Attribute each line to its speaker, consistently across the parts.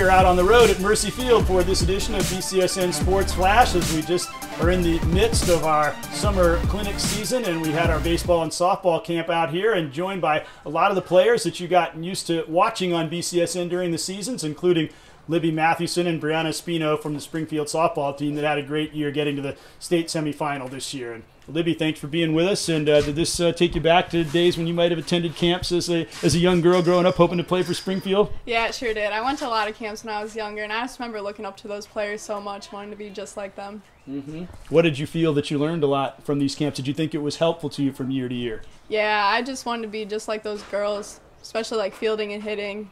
Speaker 1: are out on the road at Mercy Field for this edition of BCSN Sports Flash, as we just are in the midst of our summer clinic season, and we had our baseball and softball camp out here, and joined by a lot of the players that you got used to watching on BCSN during the seasons, including Libby Mathewson and Brianna Espino from the Springfield softball team that had a great year getting to the state semifinal this year. And Libby, thanks for being with us. And did this take you back to days when you might have attended camps as a young girl growing up, hoping to play for Springfield?
Speaker 2: Yeah, it sure did. I went to a lot of camps when I was younger, and I just remember looking up to those players so much, wanting to be just like them.
Speaker 1: What did you feel that you learned a lot from these camps? Did you think it was helpful to you from year to year?
Speaker 2: Yeah, I just wanted to be just like those girls, especially like fielding and hitting.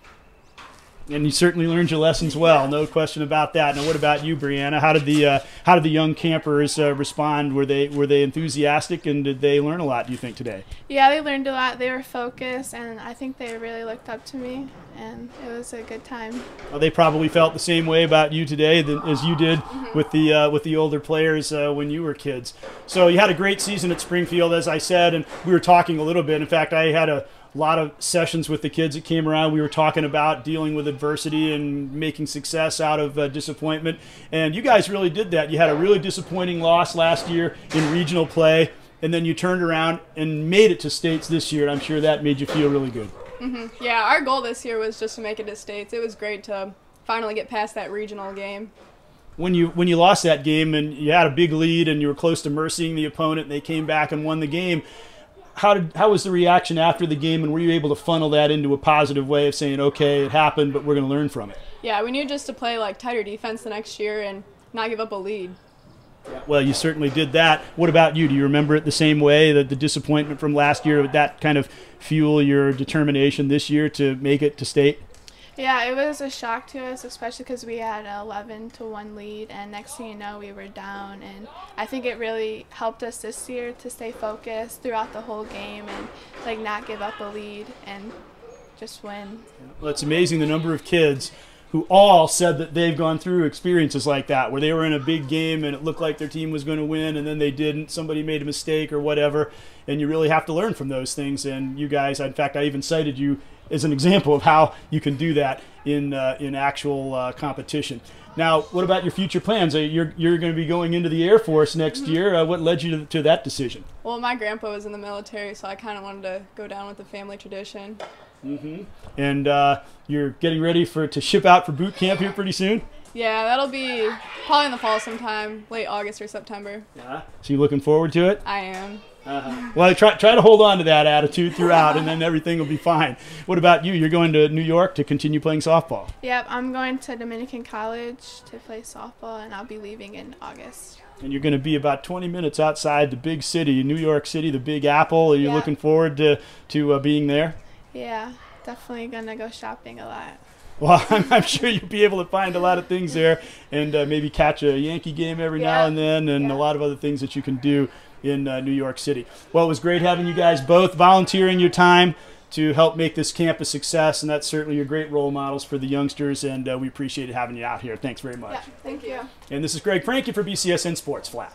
Speaker 1: And you certainly learned your lessons well, no question about that. Now, what about you, Brianna? How did the young campers respond? Were they enthusiastic, and did they learn a lot, do you think, today?
Speaker 3: Yeah, they learned a lot. They were focused, and I think they really looked up to me, and it was a good time.
Speaker 1: Well, they probably felt the same way about you today as you did with the older players when you were kids. So you had a great season at Springfield, as I said, and we were talking a little bit. In fact, I had a lot of sessions with the kids that came around. We were talking about dealing with adversity and making success out of disappointment. And you guys really did that. You had a really disappointing loss last year in regional play, and then you turned around and made it to states this year. And I'm sure that made you feel really good.
Speaker 2: Yeah, our goal this year was just to make it to states. It was great to finally get past that regional game.
Speaker 1: When you lost that game and you had a big lead and you were close to mercying the opponent, and they came back and won the game, how was the reaction after the game, and were you able to funnel that into a positive way of saying, okay, it happened, but we're going to learn from it?
Speaker 2: Yeah, we knew just to play like tighter defense the next year and not give up a lead.
Speaker 1: Well, you certainly did that. What about you? Do you remember it the same way, that the disappointment from last year, would that kind of fuel your determination this year to make it to state?
Speaker 3: Yeah, it was a shock to us, especially because we had an 11-1 lead, and next thing you know, we were down. And I think it really helped us this year to stay focused throughout the whole game and like not give up a lead and just win.
Speaker 1: Well, it's amazing the number of kids who all said that they've gone through experiences like that, where they were in a big game and it looked like their team was going to win, and then they didn't. Somebody made a mistake or whatever, and you really have to learn from those things. And you guys, in fact, I even cited you as an example of how you can do that in actual competition. Now, what about your future plans? You're going to be going into the Air Force next year. What led you to that decision?
Speaker 2: Well, my grandpa was in the military, so I kind of wanted to go down with the family tradition.
Speaker 1: And you're getting ready to ship out for boot camp here pretty soon?
Speaker 2: Yeah, that'll be probably in the fall sometime, late August or September.
Speaker 1: Yeah. So you looking forward to it?
Speaker 2: I am.
Speaker 1: Well, try to hold on to that attitude throughout, and then everything will be fine. What about you? You're going to New York to continue playing softball.
Speaker 3: Yep, I'm going to Dominican College to play softball, and I'll be leaving in August.
Speaker 1: And you're going to be about 20 minutes outside the big city, New York City, the Big Apple. Are you looking forward to being there?
Speaker 3: Yeah, definitely going to go shopping a lot.
Speaker 1: Well, I'm sure you'll be able to find a lot of things there, and maybe catch a Yankee game every now and then, and a lot of other things that you can do in New York City. Well, it was great having you guys both volunteering your time to help make this camp a success, and that's certainly your great role models for the youngsters, and we appreciate having you out here. Thanks very much.
Speaker 2: Yeah, thank you.
Speaker 1: And this is Franke for BCSN Sports Flash.